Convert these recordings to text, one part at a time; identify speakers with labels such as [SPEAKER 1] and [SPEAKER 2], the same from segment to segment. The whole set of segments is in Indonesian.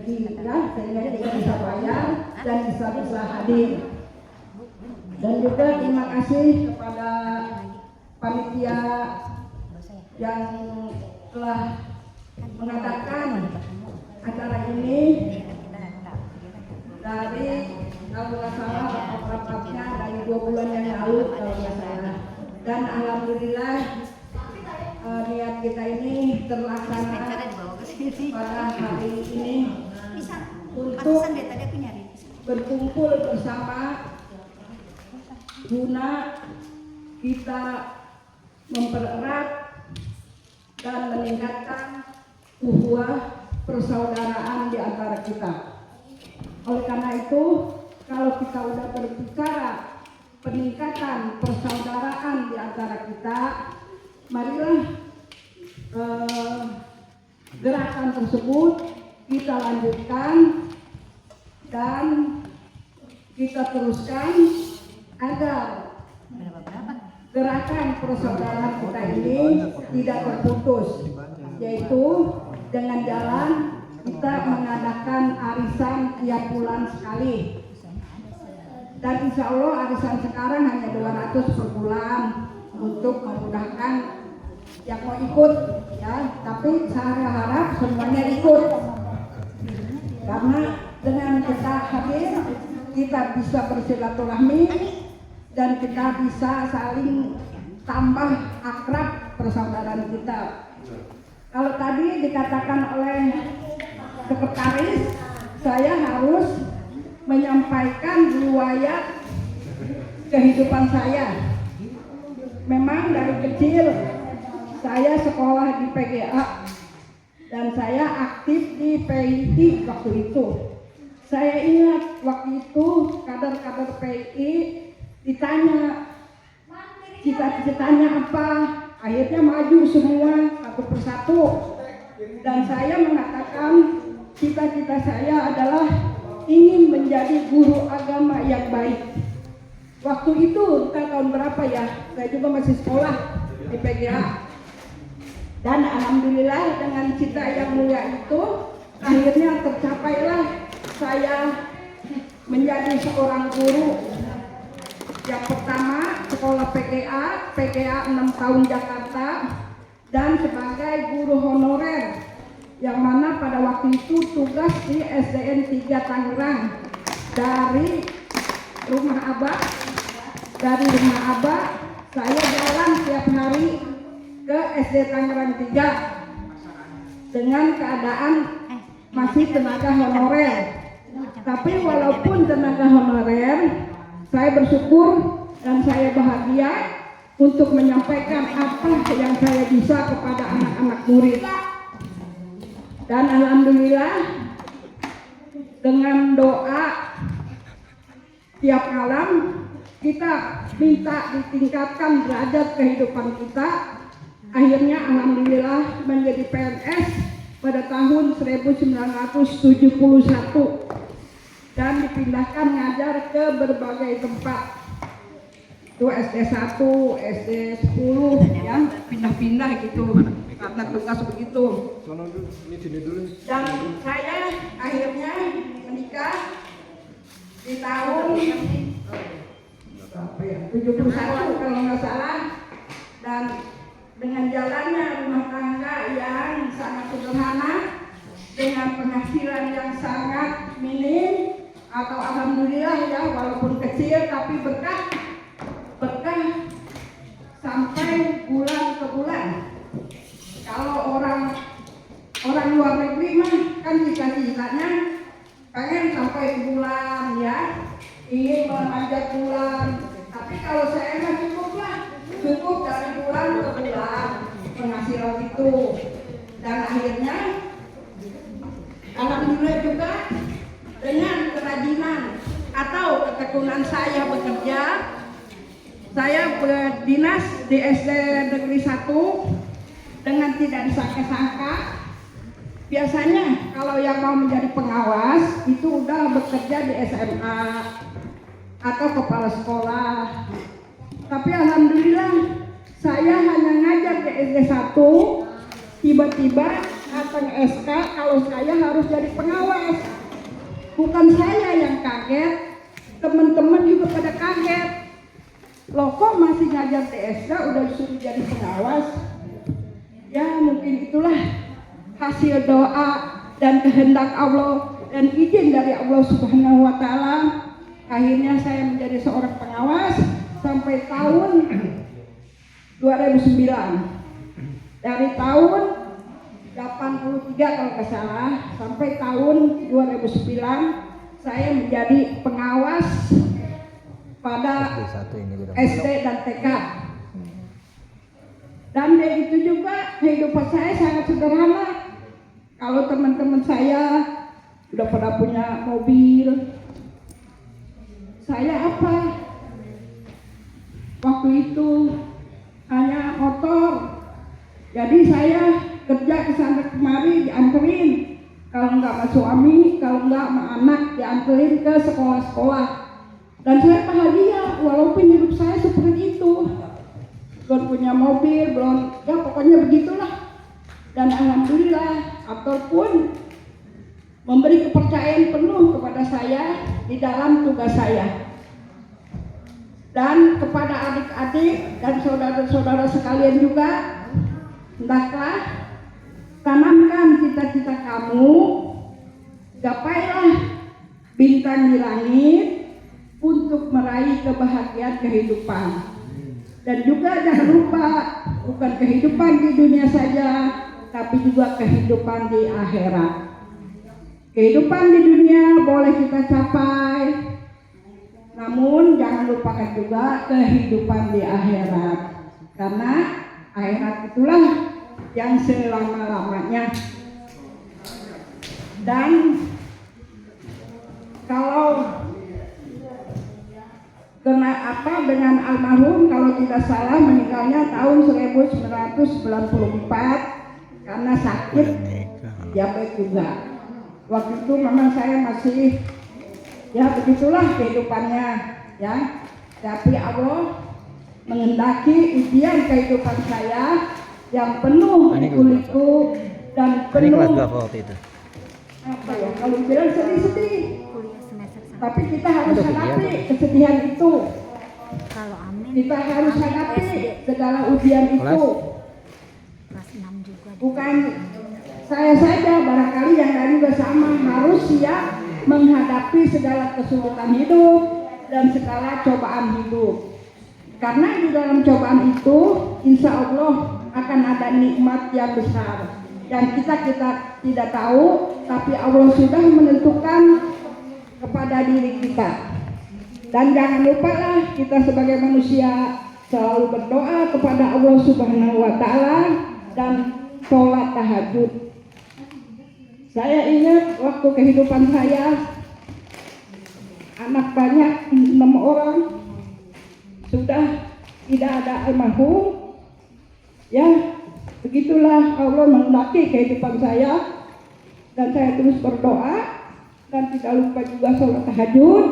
[SPEAKER 1] ya, sehingga kita bisa bayar dan bisa hadir. Dan juga terima kasih kepada panitia yang telah mengadakan acara ini dari kalau nggak salah rapat-rapatnya dari 2 bulan yang lalu kalau nggak salah. Dan alhamdulillah niat kita ini terlaksana pada hari ini untuk berkumpul bersama guna kita mempererat dan meningkatkan ukhuwah persaudaraan di antara kita. Oleh karena itu, kalau kita udah berbicara peningkatan persaudaraan di antara kita, marilah gerakan tersebut kita lanjutkan dan kita teruskan agar gerakan persaudaraan kita ini tidak terputus, yaitu dengan jalan kita mengadakan arisan tiap bulan sekali. Dan insya Allah arisan sekarang hanya 200 per bulan untuk memudahkan yang mau ikut, ya. Tapi saya harap semuanya ikut, karena dengan kita hadir kita bisa bersilaturahmi dan kita bisa saling tambah akrab persaudaraan kita. Kalau tadi dikatakan oleh sekretaris, saya harus menyampaikan riwayat kehidupan saya. Memang dari kecil saya sekolah di PGA dan saya aktif di PII waktu itu. Saya ingat waktu itu kader-kader PII ditanya cita-citanya apa, akhirnya maju semua satu persatu. Dan saya mengatakan cita-cita saya adalah ingin menjadi guru agama yang baik. Waktu itu tahun berapa ya, saya juga masih sekolah di PGA. Dan alhamdulillah dengan cita yang mulia itu akhirnya tercapailah saya menjadi seorang guru. Yang pertama sekolah PGA 6 tahun Jakarta, dan sebagai guru honorer yang mana pada waktu itu tugas di SDN 3 Tangerang. Dari rumah abah saya jalan tiap hari ke SD Tangerang 3 dengan keadaan masih tenaga honorer. Tapi walaupun tenaga honorer, saya bersyukur dan saya bahagia untuk menyampaikan apa yang saya bisa kepada anak-anak murid. Dan alhamdulillah dengan doa tiap malam kita minta ditingkatkan derajat kehidupan kita. Akhirnya alhamdulillah menjadi PNS pada tahun 1971 dan dipindahkan ngajar ke berbagai tempat. Itu SD 1, SD 10 ya, pindah-pindah gitu karena tugas begitu. Dan saya akhirnya menikah di tahun 71 kalau nggak salah, dan dengan jalannya rumah tangga yang sangat sederhana dengan penghasilan yang sangat minim atau alhamdulillah ya, walaupun kecil tapi berkah sampai bulan ke bulan. Kalau orang luar negeri mah kan cita-citanya pengen sampai bulan ya, ingin memanjat bulan. Tapi kalau saya mah cukup dari bulan ke bulan penghasilan itu. Dan akhirnya alhamdulillah juga dengan kerajinan atau ketekunan saya bekerja, saya berdinas di SD Negeri 1 dengan tidak disangka-sangka. Biasanya kalau yang mau menjadi pengawas itu udah bekerja di SMA atau kepala sekolah. Tapi alhamdulillah saya hanya ngajar di SD 1, tiba-tiba datang SK kalau saya harus jadi pengawas. Bukan saya yang kaget, teman-teman juga pada kaget. Loh kok masih ngajar TSK udah disuruh jadi pengawas? Ya mungkin itulah hasil doa dan kehendak Allah dan izin dari Allah Subhanahu wa Ta'ala. Akhirnya saya menjadi seorang pengawas sampai tahun 2009. Dari tahun 83 kalau nggak salah sampai tahun 2009 saya menjadi pengawas pada SD dan TK. Dan begitu juga kehidupan saya sangat sederhana. Kalau teman-teman saya udah pada punya mobil, saya apa? Waktu itu hanya motor. Jadi saya kerja ke sana kemari dianterin. Kalau nggak sama suami, kalau nggak sama anak dianterin ke sekolah-sekolah. Dan saya bahagia walaupun hidup saya seperti itu. Belum punya mobil, belum, ya pokoknya begitulah. Dan alhamdulillah, ataupun memberi kepercayaan penuh kepada saya di dalam tugas saya. Dan kepada adik-adik dan saudara-saudara sekalian juga, hendaklah tanamkan cita-cita kamu, gapailah bintang di langit untuk meraih kebahagiaan kehidupan. Dan juga jangan lupa, bukan kehidupan di dunia saja, tapi juga kehidupan di akhirat. Kehidupan di dunia boleh kita capai, namun jangan lupakan juga kehidupan di akhirat. Karena akhirat itulah yang selama-lamanya. Dan kalau dengan almarhum, kalau tidak salah meninggalnya tahun 1994 karena sakit diabetes juga. Waktu itu memang saya masih, ya begitulah kehidupannya, ya. Tapi Allah menghendaki ujian kehidupan saya yang penuh liku-liku dan penuh apa ya, kalau bilang sedih-sedih. Tapi kita harus hadapi kesedihan itu. Kita harus hadapi segala ujian itu. Bukan saya saja, barangkali yang lain juga sama, harus siap menghadapi segala kesulitan hidup dan segala cobaan hidup. Karena di dalam cobaan itu, insya Allah akan ada nikmat yang besar yang kita tidak tahu, tapi Allah sudah menentukan kepada diri kita. Dan jangan lupa lah, kita sebagai manusia selalu berdoa kepada Allah Subhanahu wa Ta'ala dan sholat tahajud. Saya ingat waktu kehidupan saya, anak banyak, 6 orang, sudah tidak ada almarhum. Ya, begitulah Allah menghendaki kehidupan saya, dan saya terus berdoa dan tidak lupa juga sholat tahajud.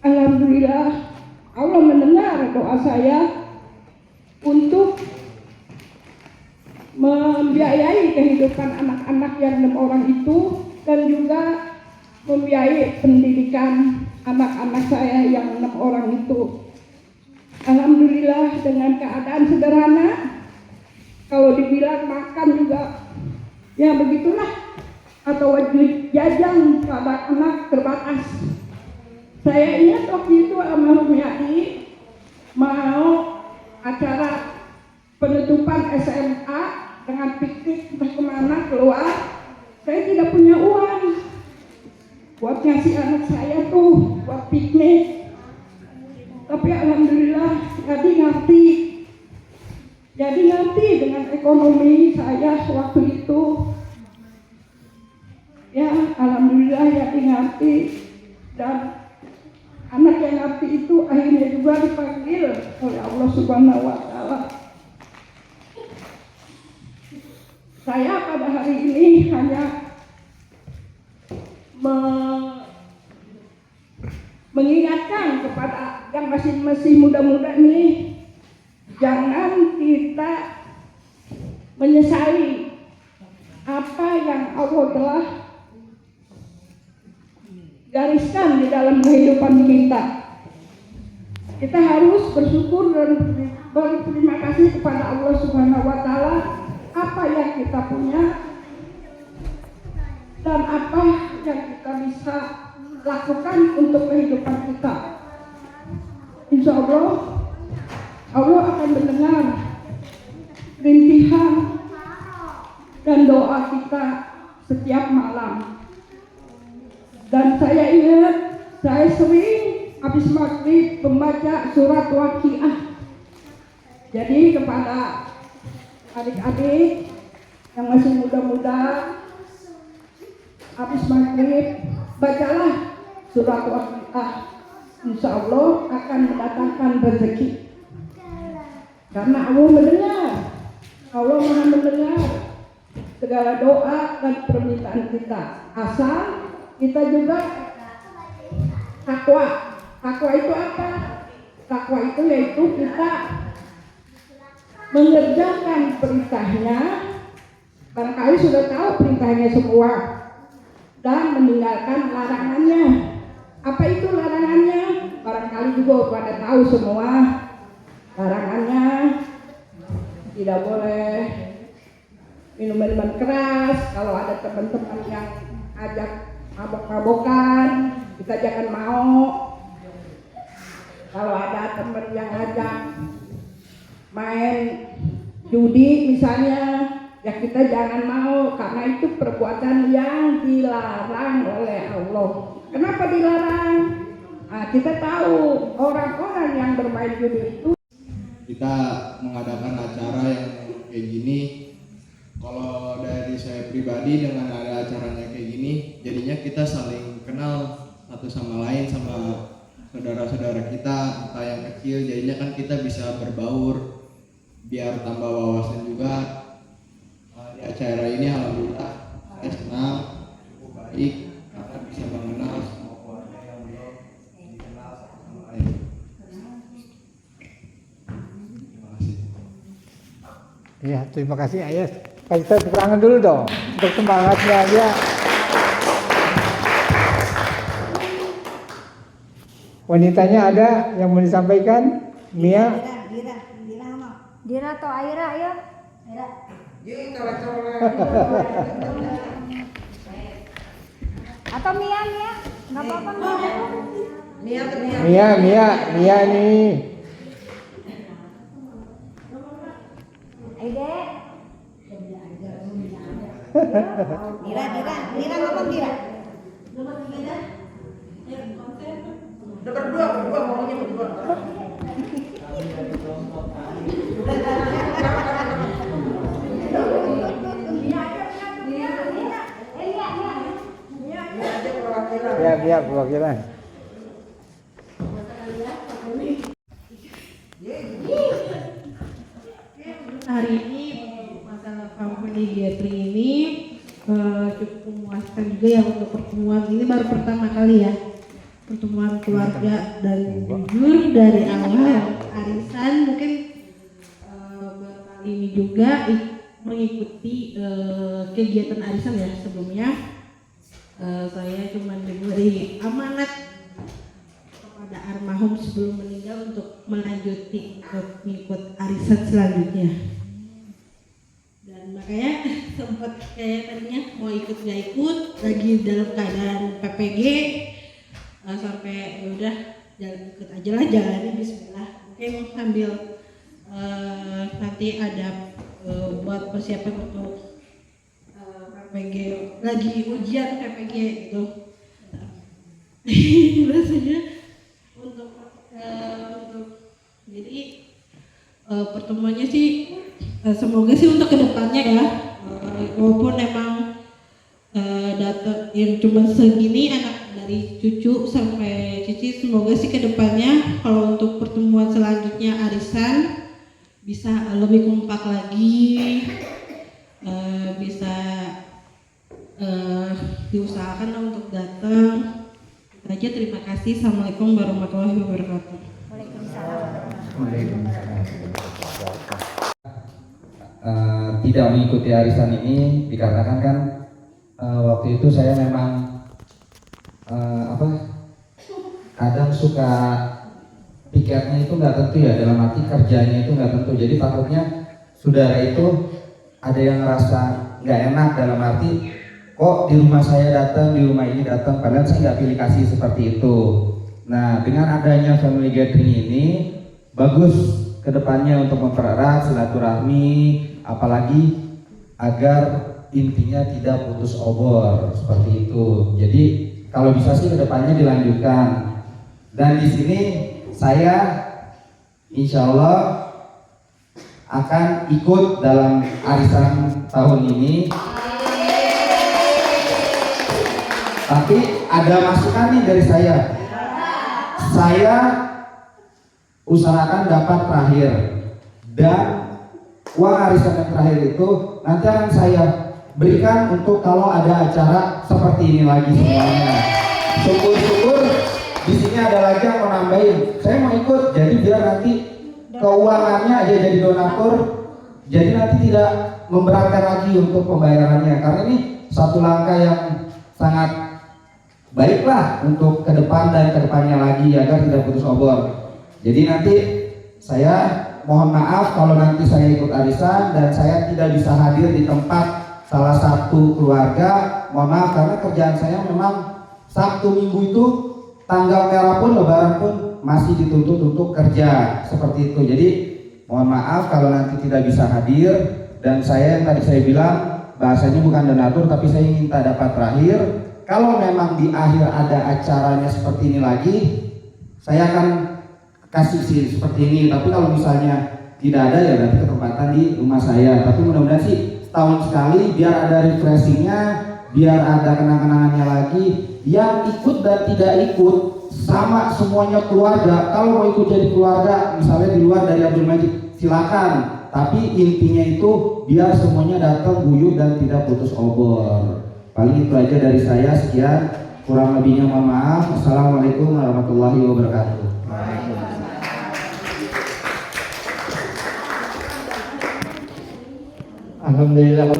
[SPEAKER 1] Alhamdulillah Allah mendengar doa saya untuk membiayai kehidupan anak-anak yang 6 orang itu, dan juga membiayai pendidikan anak-anak saya yang 6 orang itu. Alhamdulillah dengan keadaan sederhana. Kalau dibilang makan juga ya begitulah, atau wajib jajan pada anak terbatas. Saya ingat waktu itu almarhum Yadi mau acara penutupan SMA dengan piknik entah kemana keluar. Saya tidak punya uang buat ngasih anak saya tuh buat piknik. Tapi alhamdulillah jadi ngerti dengan ekonomi saya waktu itu. Ya alhamdulillah jadi ngerti, dan anak yang ngerti itu akhirnya juga dipanggil oleh Allah Subhanahu wa Ta'ala. Saya pada hari ini hanya mengingatkan kepada yang masih muda-muda nih, jangan kita menyesali apa yang Allah telah gariskan di dalam kehidupan kita. Kita harus bersyukur dan berterima kasih kepada Allah Subhanahu wa Ta'ala apa yang kita punya dan apa yang kita bisa lakukan untuk kehidupan kita. Insya Allah, Allah akan mendengar rintihan dan doa kita setiap malam. Dan saya ingat, saya sering habis maghrib membaca surat Waqiah. Jadi kepada adik-adik yang masih muda-muda, habis maghrib bacalah surat Waqiah. Insya Allah akan mendatangkan rezeki. Karena Allah mendengar, Allah Maha mendengar segala doa dan permintaan kita. Asal kita juga takwa. Takwa itu apa? Takwa itu yaitu kita mengerjakan perintahnya, barangkali sudah tahu perintahnya semua, dan meninggalkan larangannya. Apa itu larangannya? Barangkali juga pada tahu semua. Larangannya tidak boleh minum minuman keras. Kalau ada teman-teman yang ajak mabok-mabokan, kita jangan mau. Kalau ada teman yang ajak main judi misalnya, ya kita jangan mau, karena itu perbuatan yang dilarang oleh Allah. Kenapa dilarang? Nah, kita tahu orang-orang yang bermain judi itu.
[SPEAKER 2] Kita mengadakan acara yang kayak gini, kalau dari saya pribadi dengan ada acaranya kayak gini, jadinya kita saling kenal satu sama lain, sama saudara-saudara kita, entah yang kecil, jadinya kan kita bisa berbaur, biar tambah wawasan juga. Di acara ini alhamdulillah saya senang, cukup baik, karena bisa mengenal semua keluarga yang belum dikenal satu sama lain.
[SPEAKER 3] Ya, terima kasih Ayah. Kasih tepuk tangan dulu dong untuk semangatnya ya. Wanitanya ada yang mau disampaikan? Mia?
[SPEAKER 4] Dira atau Aira, ayo. Dira. Atau Mia, nggak apa-apa
[SPEAKER 3] Mia nih.
[SPEAKER 4] Aide. Dira ngomong Dira.
[SPEAKER 1] Berdua ngomongnya berdua.
[SPEAKER 3] Ya, perwakilan.
[SPEAKER 5] Hari ini masalah family gathering ini cukup memuaskan juga ya untuk pertemuan ini baru pertama kali ya, pertemuan keluarga, dan jujur dari awal arisan mungkin baru kali ini juga mengikuti kegiatan arisan ya. Sebelumnya saya cuma diberi amanat kepada almarhum sebelum meninggal untuk melanjuti mengikut arisan selanjutnya. Dan makanya sempat kayak tadinya mau ikut nggak ikut, lagi dalam keadaan PPG, sampai ya udah jalan ikut aja lah, jalanin bismillah. Mungkin sambil nanti ada buat persiapan untuk PPG, lagi ujian PPG gitu. Rasanya untuk jadi pertemuannya sih semoga sih untuk kedepannya ya, walaupun emang data yang cuma segini anak dari cucu sampai cici, semoga sih kedepannya kalau untuk pertemuan selanjutnya arisan bisa lebih kompak lagi, bisa diusahakan lah untuk datang. Itu aja, terima kasih. Assalamualaikum warahmatullahi wabarakatuh.
[SPEAKER 4] Waalaikumsalam.
[SPEAKER 6] tidak mengikuti arisan ini dikarenakan kan waktu itu saya memang kadang suka pikirnya itu nggak tentu ya, dalam arti kerjanya itu nggak tentu. Jadi takutnya saudara itu ada yang ngerasa nggak enak dalam arti kok di rumah saya datang, di rumah ini datang, padahal saya nggak pilih kasih seperti itu. Nah, dengan adanya family gathering ini bagus kedepannya untuk mempererat silaturahmi, apalagi agar intinya tidak putus obor seperti itu. Jadi kalau bisa sih kedepannya dilanjutkan. Dan di sini saya insya Allah akan ikut dalam arisan tahun ini. Tapi ada masukan nih dari saya. Saya usahakan dapat terakhir, dan uang arisan yang terakhir itu nanti akan saya berikan untuk kalau ada acara seperti ini lagi semuanya. Syukur-syukur di sini ada lagi yang mau nambahin. Saya mau ikut, jadi biar nanti keuangannya aja jadi donatur, jadi nanti tidak memberatkan lagi untuk pembayarannya. Karena ini satu langkah yang sangat baiklah untuk ke depan dan ke depannya lagi agar tidak putus obor. Jadi nanti saya mohon maaf kalau nanti saya ikut arisan dan saya tidak bisa hadir di tempat salah satu keluarga. Mohon maaf karena kerjaan saya memang Sabtu Minggu itu tanggal merah pun Lebaran pun masih dituntut untuk kerja seperti itu. Jadi mohon maaf kalau nanti tidak bisa hadir, dan saya yang tadi saya bilang bahasanya bukan donatur tapi saya minta dapat terakhir. Kalau memang di akhir ada acaranya seperti ini lagi, saya akan kasih sih seperti ini. Tapi kalau misalnya tidak ada ya berarti ketempatan di rumah saya. Tapi mudah-mudahan sih setahun sekali biar ada refreshingnya, biar ada kenang-kenangannya lagi. Yang ikut dan tidak ikut sama semuanya keluarga. Kalau mau ikut jadi keluarga, misalnya di luar dari Abdul Majid, silakan. Tapi intinya itu biar semuanya datang guyup dan tidak putus obor. Paling itu aja dari saya, sekian, kurang lebihnya mohon maaf. Assalamualaikum warahmatullahi wabarakatuh.
[SPEAKER 3] Alhamdulillah.